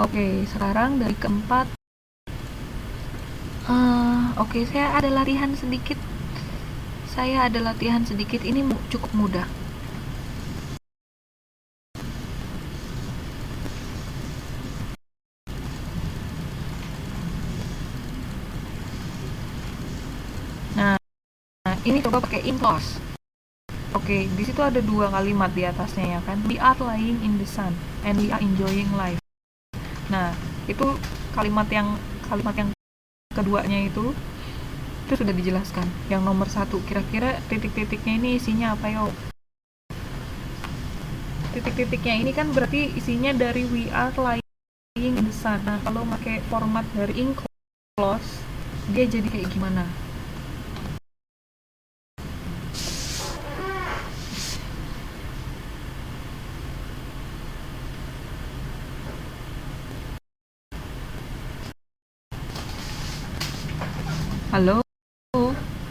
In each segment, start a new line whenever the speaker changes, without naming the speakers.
Oke, sekarang dari keempat. Oke, saya ada latihan sedikit. Ini cukup mudah. Nah, ini coba pakai in close. Oke, di situ ada dua kalimat di atasnya ya kan. We are lying in the sun and we are enjoying life. Nah, itu kalimat yang keduanya itu sudah dijelaskan. Yang nomor satu, kira-kira titik-titiknya ini isinya apa yo? Titik-titiknya ini kan berarti isinya dari we are lying in the sun. Nah, kalau pakai format dari in close, dia jadi kayak gimana? Halo?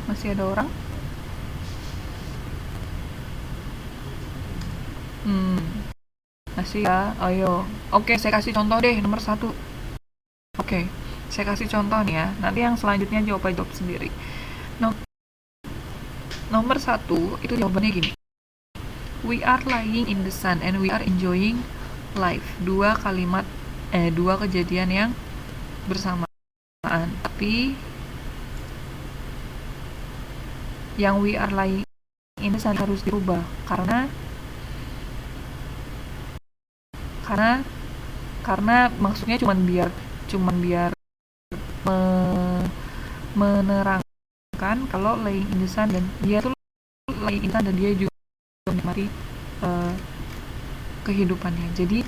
Masih ada orang? Masih ya? Ayo. Oke, saya kasih contoh deh, nomor satu. Oke, saya kasih contoh nih ya. Nanti yang selanjutnya jawab sendiri. No, nomor satu, itu jawabannya gini. We are lying in the sun and we are enjoying life. Dua kejadian yang bersamaan. Tapi yang we are lying in the sun harus dirubah karena maksudnya cuman biar menerangkan kalau lying in the sun dan dia tuh lying in the sun dan dia juga menikmati uh, kehidupannya. Jadi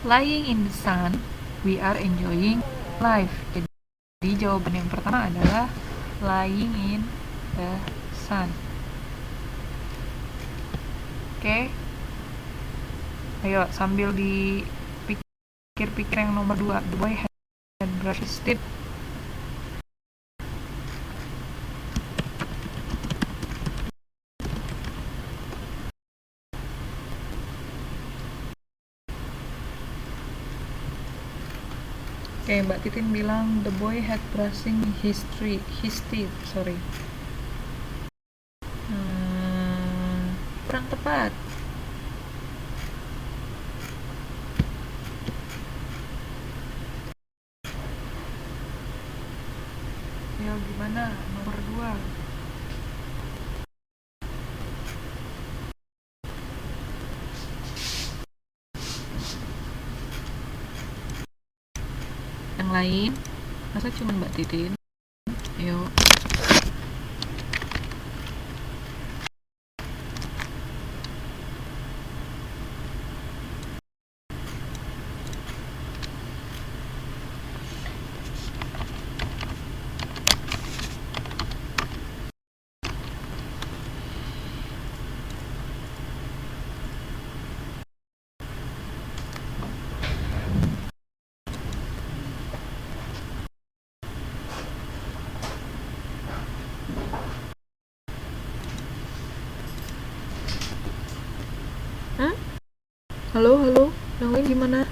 lying in the sun, we are enjoying life. Jadi jawaban yang pertama adalah lying in the sun. Oke, ayo sambil dipikir-pikir yang nomor 2. The boy had brushed his teeth. Oke, Mbak Titin bilang the boy had brushing his teeth. Sorry. Kurang tepat. Ya gimana? Nomor 2. Yang lain? Masa cuma Mbak Titin? Ayo. Hah? Halo? Yang lain gimana?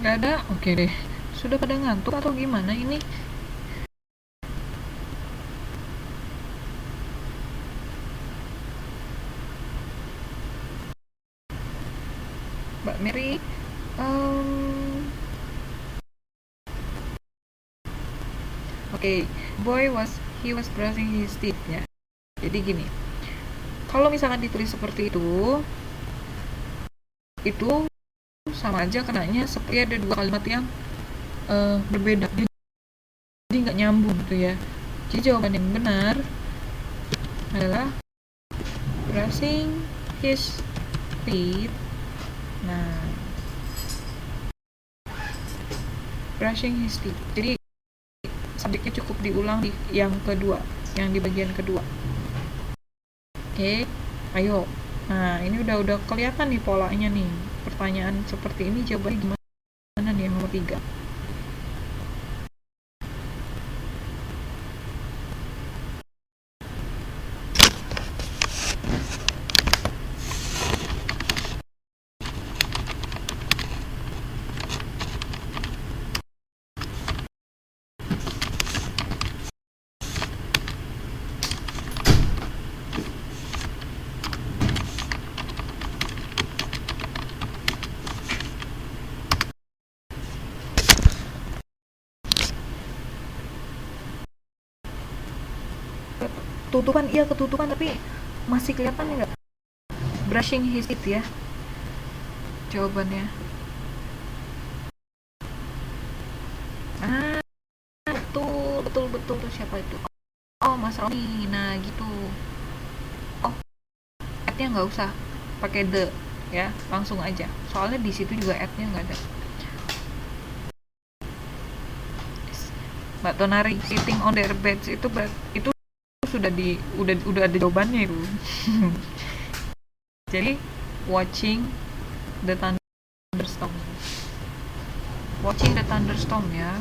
Gak ada? Oke deh. Sudah pada ngantuk atau gimana ini? Mbak Mary, Oke, he was brushing his teeth ya. Jadi gini, kalau misalkan ditulis seperti itu sama aja kenanya seperti ada dua kalimat yang berbeda. Jadi nggak nyambung gitu ya. Jadi jawaban yang benar adalah brushing his teeth. Nah, brushing his teeth. Jadi subjeknya cukup diulang di yang kedua, yang di bagian kedua. Oke, ayo. Nah, ini udah kelihatan nih polanya nih. Pertanyaan seperti ini jawabannya gimana nih yang nomor 3? Tutupan, iya ketutupan, tapi masih kelihatan nggak? Brushing his teeth ya jawabannya. Ah, betul tuh, siapa itu? Oh, Mas Roni. Nah, gitu. Oh, ad-nya nggak usah pakai the ya, langsung aja. Soalnya di situ juga ad-nya nggak ada. Mbak Tonari, sitting on their beds itu udah ada jawabannya itu. Jadi watching the thunderstorm. Watching the thunderstorm ya.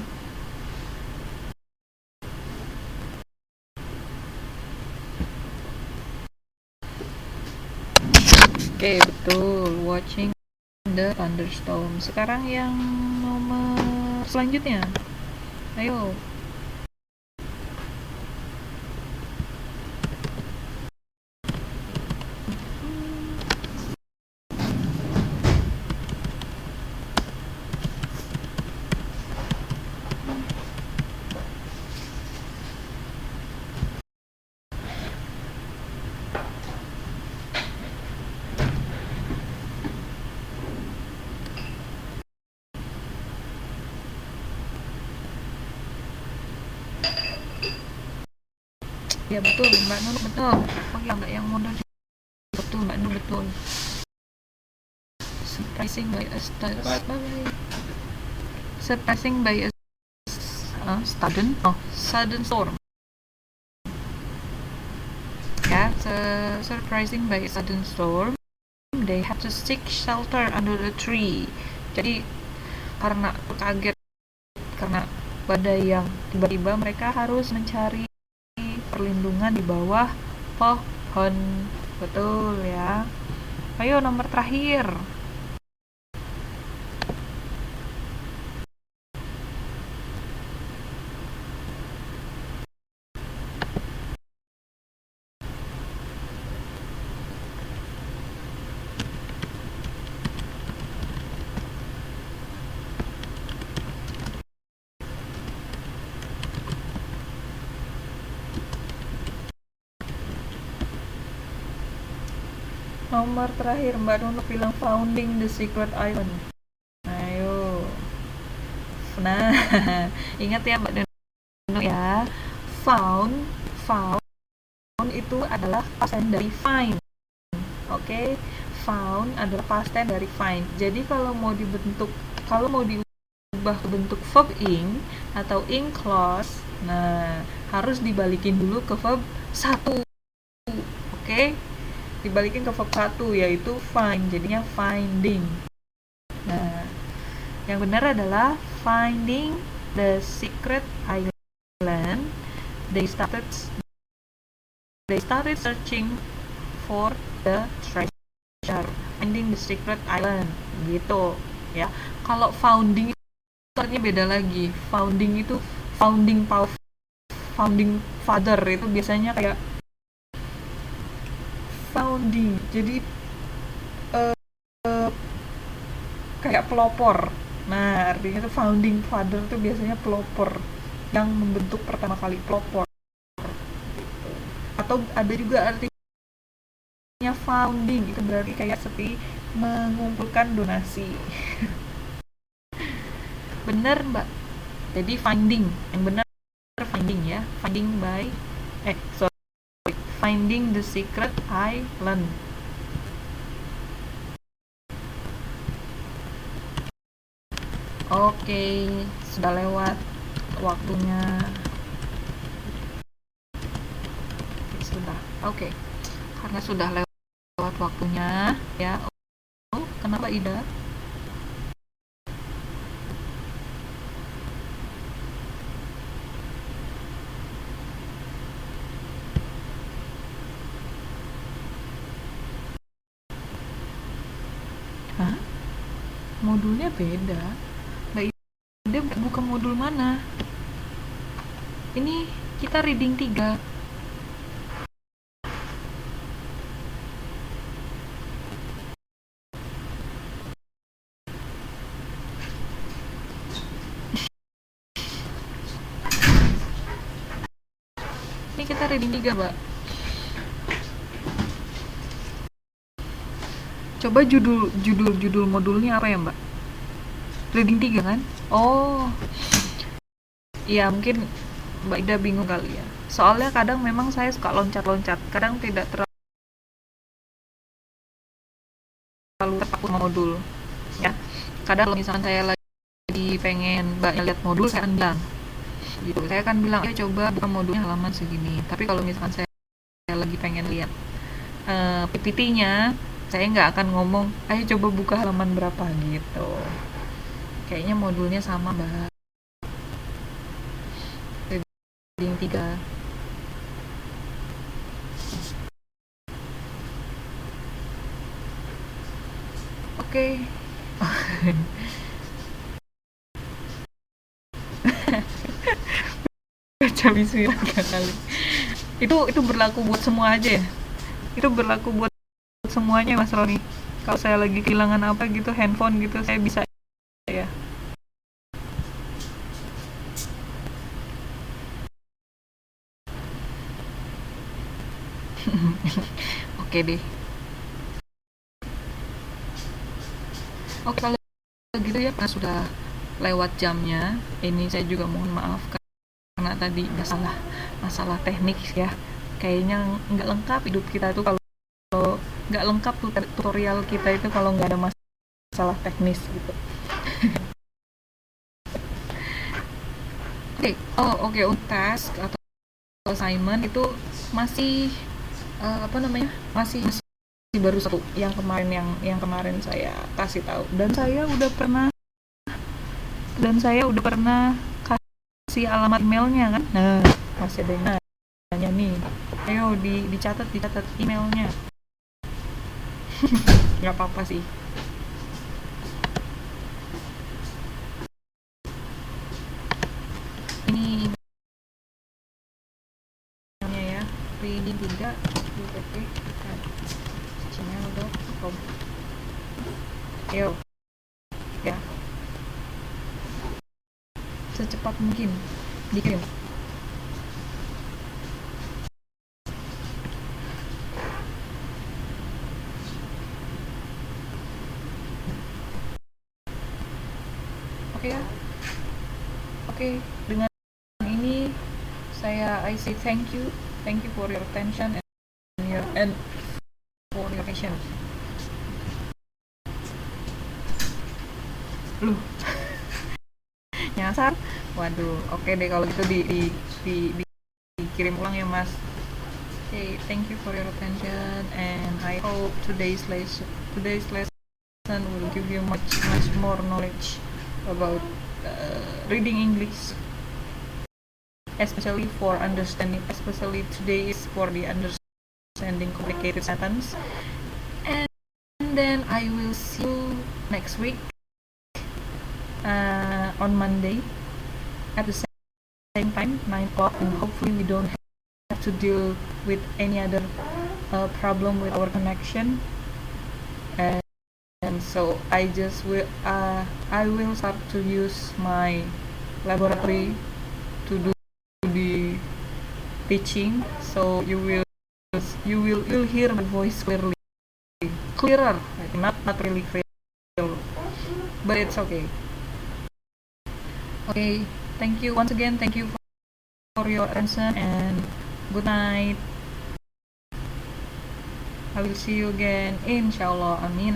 Oke, betul. Watching the thunderstorm. Sekarang yang nomor selanjutnya. Ayo. Ya betul, Mbak Nur betul. Oh ya, Mbak yang modal betul, Mbak Nur betul. Surprising by a sudden storm. Ya, surprising by a sudden storm, they have to seek shelter under a tree. Jadi karena kaget karena badai yang tiba-tiba, mereka harus mencari perlindungan di bawah pohon. Betul ya. Ayo nomor terakhir. Nomor terakhir, Mbak Nunu bilang founding the secret island. Ayo. Nah, ingat ya Mbak Nunu ya. Found itu adalah past tense dari find. Oke. Found adalah past tense dari find. Jadi kalau mau diubah ke bentuk verb ing atau ing clause, nah harus dibalikin dulu ke verb 1. Oke? Dibalikin ke verb 1 yaitu find, jadinya finding. Nah, yang benar adalah finding the secret island. They started searching for the treasure. Finding the secret island gitu ya. Kalau founding itu artinya beda lagi. Founding itu founding father itu biasanya kayak founding, jadi kayak pelopor. Nah, artinya itu founding father itu biasanya pelopor yang membentuk pertama kali, pelopor. Atau ada juga artinya founding, itu berarti kayak seperti mengumpulkan donasi. Bener Mbak. Jadi finding, yang benar finding ya, finding the secret island. Oke, sudah lewat waktunya. Oke, karena sudah lewat waktunya ya. Oh, kenapa Ida? Hah? Modulnya beda. Mbak Ida buka modul mana? Ini kita reading 3. Ini kita reading 3, Mbak. Coba judul modulnya apa ya, Mbak? Reading 3 kan? Oh, iya mungkin Mbak Ida bingung kali ya. Soalnya kadang memang saya suka loncat-loncat, kadang tidak terlalu tepat sama modul. Ya, kadang kalau misalkan saya lagi pengen Mbaknya lihat modul, saya akan bilang gitu. Saya akan bilang, ya coba buka modulnya halaman segini. Tapi kalau misalkan saya lagi pengen lihat PPT-nya, saya nggak akan ngomong, ayo coba buka halaman berapa gitu. Kayaknya modulnya sama, Mbak. Reading 3. Oke. Baca bismillah 3 kali. Itu berlaku buat semua aja ya? Itu berlaku buat semuanya Mas Roni. Kalau saya lagi kehilangan apa gitu, handphone gitu, saya bisa ya. Oke deh. Oke kalau gitu ya, karena sudah lewat jamnya. Ini saya juga mohon maaf karena tadi masalah teknik ya. Kayaknya nggak lengkap hidup kita tuh kalau nggak lengkap tutorial kita itu kalau nggak ada masalah teknis gitu. Oke, untuk task atau assignment itu masih masih baru satu yang kemarin saya kasih tahu, dan saya udah pernah kasih alamat emailnya kan. Nah, masih ada yang nanya nih, ayo dicatat emailnya. Nggak apa-apa sih. Ini emailnya ya, reading 3 gmail.com. Ayo ya, secepat mungkin dikirim. Oke ya. Oke, dengan ini I say thank you for your attention and for your patience. Loh, nyasar. Waduh, oke deh kalau gitu dikirim ulang ya Mas. Okay, thank you for your attention, and I hope today's lesson will give you much more knowledge about reading English, especially today is for the understanding complicated sentence. And then I will see you next week on Monday at the same time, 9 o'clock, and hopefully we don't have to deal with any other problem with our connection. And so I will start to use my laboratory to do the teaching, so you'll hear my voice clearer, not really clear, but it's okay. Okay, thank you once again. Thank you for your attention, and good night. I will see you again, inshallah. Amin.